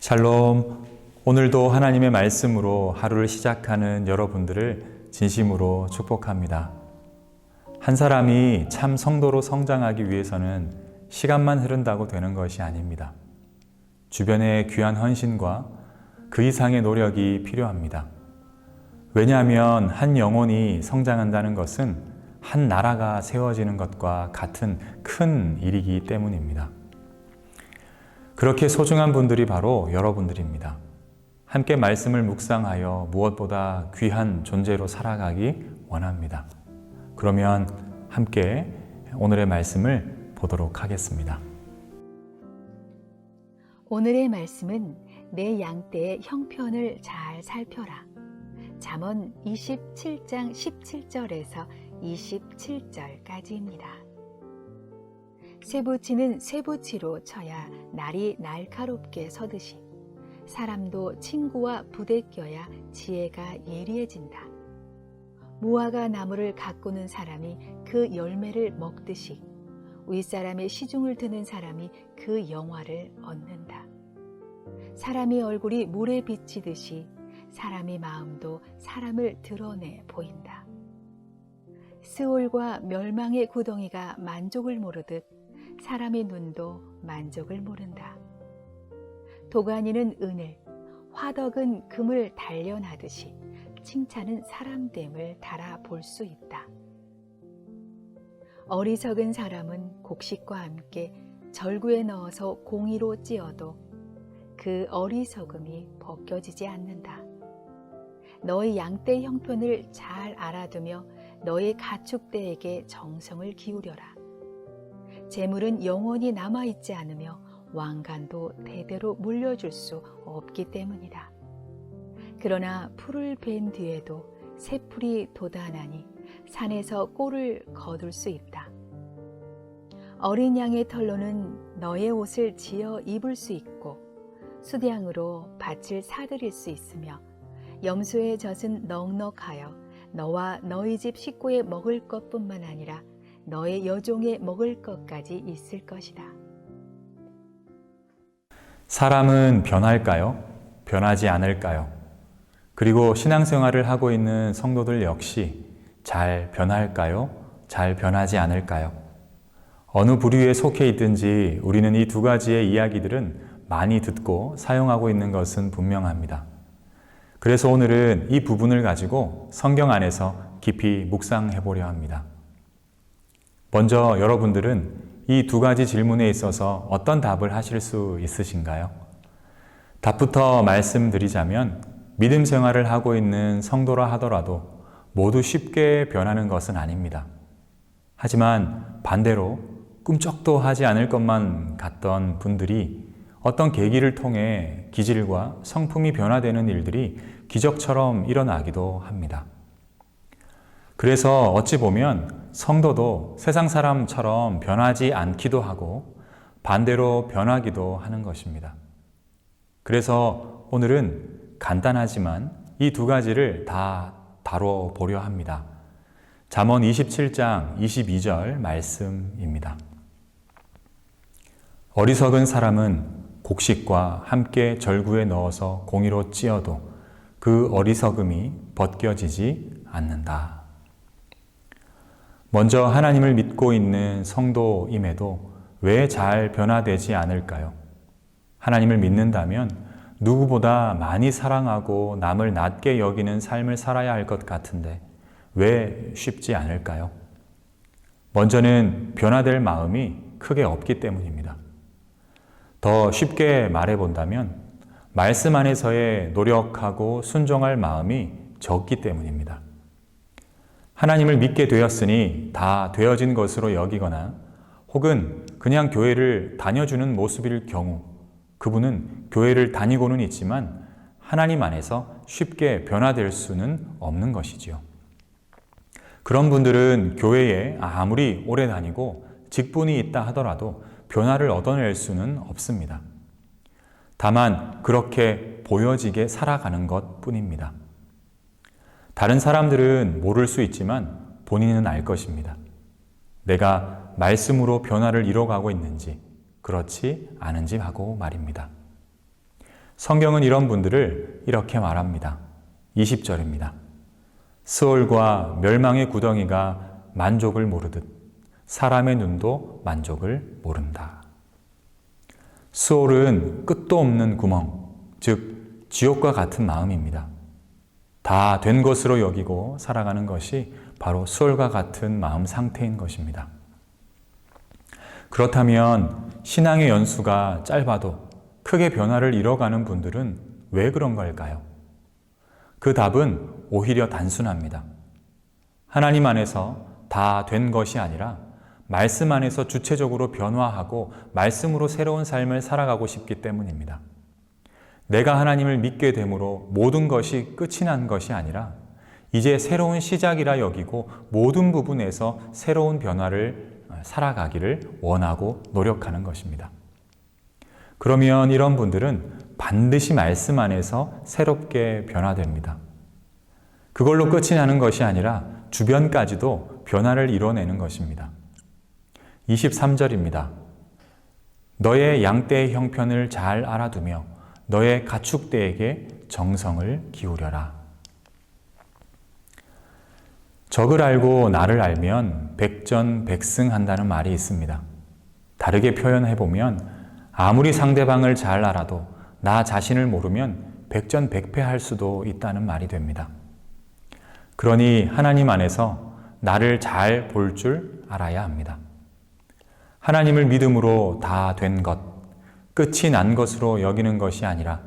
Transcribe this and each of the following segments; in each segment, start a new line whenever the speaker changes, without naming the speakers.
샬롬. 오늘도 하나님의 말씀으로 하루를 시작하는 여러분들을 진심으로 축복합니다. 한 사람이 참 성도로 성장하기 위해서는 시간만 흐른다고 되는 것이 아닙니다. 주변의 귀한 헌신과 그 이상의 노력이 필요합니다. 왜냐하면 한 영혼이 성장한다는 것은 한 나라가 세워지는 것과 같은 큰 일이기 때문입니다. 그렇게 소중한 분들이 바로 여러분들입니다. 함께 말씀을 묵상하여 무엇보다 귀한 존재로 살아가기 원합니다. 그러면 함께 오늘의 말씀을 보도록 하겠습니다.
오늘의 말씀은 내 양떼의 형편을 잘 살펴라. 잠언 27장 17절에서 27절까지입니다. 쇠붙이는 쇠붙이로 쳐야 날이 날카롭게 서듯이 사람도 친구와 부대껴야 지혜가 예리해진다. 무화과 나무를 가꾸는 사람이 그 열매를 먹듯이 윗사람의 시중을 드는 사람이 그 영화를 얻는다. 사람의 얼굴이 물에 비치듯이 사람의 마음도 사람을 드러내 보인다. 스올과 멸망의 구덩이가 만족을 모르듯 사람의 눈도 만족을 모른다. 도가니는 은을, 화덕은 금을 단련하듯이 칭찬은 사람됨을 달아볼 수 있다. 어리석은 사람은 곡식과 함께 절구에 넣어서 공이로 찧어도 그 어리석음이 벗겨지지 않는다. 너의 양떼 형편을 잘 알아두며 너의 가축대에게 정성을 기울여라. 재물은 영원히 남아있지 않으며 왕관도 대대로 물려줄 수 없기 때문이다. 그러나 풀을 벤 뒤에도 새풀이 돋아나니 산에서 꼴을 거둘 수 있다. 어린 양의 털로는 너의 옷을 지어 입을 수 있고 수량으로 밭을 사들일 수 있으며 염소의 젖은 넉넉하여 너와 너희 집 식구의 먹을 것뿐만 아니라 너의 여종의 먹을 것까지 있을 것이다.
사람은 변할까요? 변하지 않을까요? 그리고 신앙생활을 하고 있는 성도들 역시 잘 변할까요? 잘 변하지 않을까요? 어느 부류에 속해 있든지 우리는 이 두 가지의 이야기들은 많이 듣고 사용하고 있는 것은 분명합니다. 그래서 오늘은 이 부분을 가지고 성경 안에서 깊이 묵상해 보려 합니다. 먼저 여러분들은 이 두 가지 질문에 있어서 어떤 답을 하실 수 있으신가요? 답부터 말씀드리자면 믿음 생활을 하고 있는 성도라 하더라도 모두 쉽게 변하는 것은 아닙니다. 하지만 반대로 꿈쩍도 하지 않을 것만 같던 분들이 어떤 계기를 통해 기질과 성품이 변화되는 일들이 기적처럼 일어나기도 합니다. 그래서 어찌 보면 성도도 세상 사람처럼 변하지 않기도 하고 반대로 변하기도 하는 것입니다. 그래서 오늘은 간단하지만 이 두 가지를 다 다뤄보려 합니다. 잠언 27장 22절 말씀입니다. 어리석은 사람은 곡식과 함께 절구에 넣어서 공이로 찧어도 그 어리석음이 벗겨지지 않는다. 먼저 하나님을 믿고 있는 성도임에도 왜 잘 변화되지 않을까요? 하나님을 믿는다면 누구보다 많이 사랑하고 남을 낮게 여기는 삶을 살아야 할 것 같은데 왜 쉽지 않을까요? 먼저는 변화될 마음이 크게 없기 때문입니다. 더 쉽게 말해본다면 말씀 안에서의 노력하고 순종할 마음이 적기 때문입니다. 하나님을 믿게 되었으니 다 되어진 것으로 여기거나 혹은 그냥 교회를 다녀주는 모습일 경우 그분은 교회를 다니고는 있지만 하나님 안에서 쉽게 변화될 수는 없는 것이지요. 그런 분들은 교회에 아무리 오래 다니고 직분이 있다 하더라도 변화를 얻어낼 수는 없습니다. 다만 그렇게 보여지게 살아가는 것 뿐입니다. 다른 사람들은 모를 수 있지만 본인은 알 것입니다. 내가 말씀으로 변화를 이뤄가고 있는지 그렇지 않은지 하고 말입니다. 성경은 이런 분들을 이렇게 말합니다. 20절입니다. 스올과 멸망의 구덩이가 만족을 모르듯 사람의 눈도 만족을 모른다. 스올은 끝도 없는 구멍, 즉 지옥과 같은 마음입니다. 다 된 것으로 여기고 살아가는 것이 바로 스올과 같은 마음 상태인 것입니다. 그렇다면 신앙의 연수가 짧아도 크게 변화를 이뤄가는 분들은 왜 그런 걸까요? 그 답은 오히려 단순합니다. 하나님 안에서 다 된 것이 아니라 말씀 안에서 주체적으로 변화하고 말씀으로 새로운 삶을 살아가고 싶기 때문입니다. 내가 하나님을 믿게 됨으로 모든 것이 끝이 난 것이 아니라 이제 새로운 시작이라 여기고 모든 부분에서 새로운 변화를 살아가기를 원하고 노력하는 것입니다. 그러면 이런 분들은 반드시 말씀 안에서 새롭게 변화됩니다. 그걸로 끝이 나는 것이 아니라 주변까지도 변화를 이뤄내는 것입니다. 23절입니다. 너의 양떼의 형편을 잘 알아두며 너의 가축대에게 정성을 기울여라. 적을 알고 나를 알면 백전백승한다는 말이 있습니다. 다르게 표현해보면 아무리 상대방을 잘 알아도 나 자신을 모르면 백전백패할 수도 있다는 말이 됩니다. 그러니 하나님 안에서 나를 잘 볼 줄 알아야 합니다. 하나님을 믿음으로 다 된 것, 끝이 난 것으로 여기는 것이 아니라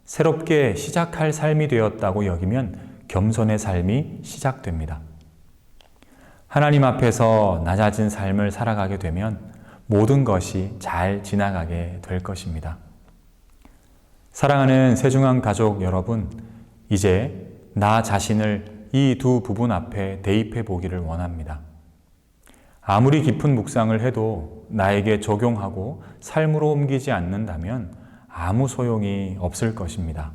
새롭게 시작할 삶이 되었다고 여기면 겸손의 삶이 시작됩니다. 하나님 앞에서 낮아진 삶을 살아가게 되면 모든 것이 잘 지나가게 될 것입니다. 사랑하는 세중앙 가족 여러분, 이제 나 자신을 이 두 부분 앞에 대입해 보기를 원합니다. 아무리 깊은 묵상을 해도 나에게 적용하고 삶으로 옮기지 않는다면 아무 소용이 없을 것입니다.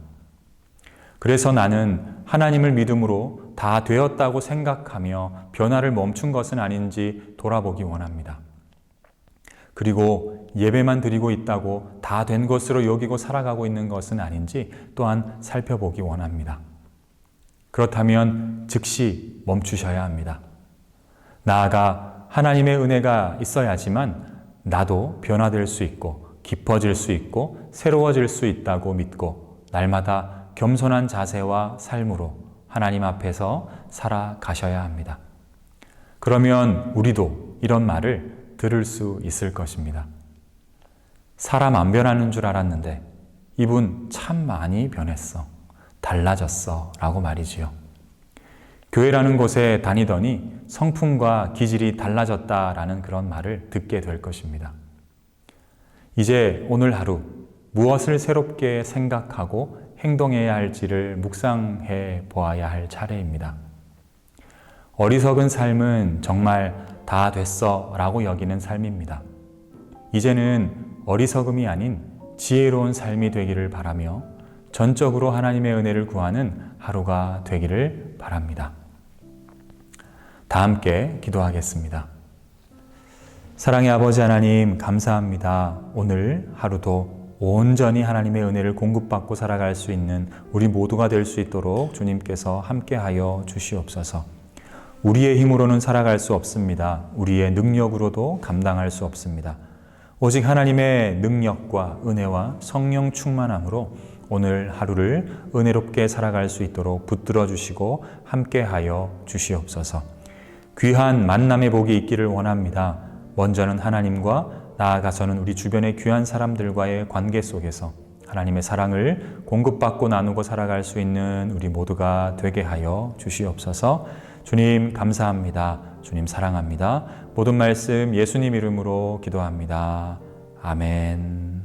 그래서 나는 하나님을 믿음으로 다 되었다고 생각하며 변화를 멈춘 것은 아닌지 돌아보기 원합니다. 그리고 예배만 드리고 있다고 다 된 것으로 여기고 살아가고 있는 것은 아닌지 또한 살펴보기 원합니다. 그렇다면 즉시 멈추셔야 합니다. 나아가 하나님의 은혜가 있어야지만 나도 변화될 수 있고 깊어질 수 있고 새로워질 수 있다고 믿고 날마다 겸손한 자세와 삶으로 하나님 앞에서 살아가셔야 합니다. 그러면 우리도 이런 말을 들을 수 있을 것입니다. 사람 안 변하는 줄 알았는데 이분 참 많이 변했어. 달라졌어. 라고 말이지요. 교회라는 곳에 다니더니 성품과 기질이 달라졌다라는 그런 말을 듣게 될 것입니다. 이제 오늘 하루 무엇을 새롭게 생각하고 행동해야 할지를 묵상해 보아야 할 차례입니다. 어리석은 삶은 정말 다 됐어 라고 여기는 삶입니다. 이제는 어리석음이 아닌 지혜로운 삶이 되기를 바라며 전적으로 하나님의 은혜를 구하는 하루가 되기를 바랍니다. 다 함께 기도하겠습니다. 사랑의 아버지 하나님, 감사합니다. 오늘 하루도 온전히 하나님의 은혜를 공급받고 살아갈 수 있는 우리 모두가 될 수 있도록 주님께서 함께하여 주시옵소서. 우리의 힘으로는 살아갈 수 없습니다. 우리의 능력으로도 감당할 수 없습니다. 오직 하나님의 능력과 은혜와 성령 충만함으로 오늘 하루를 은혜롭게 살아갈 수 있도록 붙들어 주시고 함께하여 주시옵소서. 귀한 만남의 복이 있기를 원합니다. 먼저는 하나님과 나아가서는 우리 주변의 귀한 사람들과의 관계 속에서 하나님의 사랑을 공급받고 나누고 살아갈 수 있는 우리 모두가 되게 하여 주시옵소서. 주님 감사합니다. 주님 사랑합니다. 모든 말씀 예수님 이름으로 기도합니다. 아멘.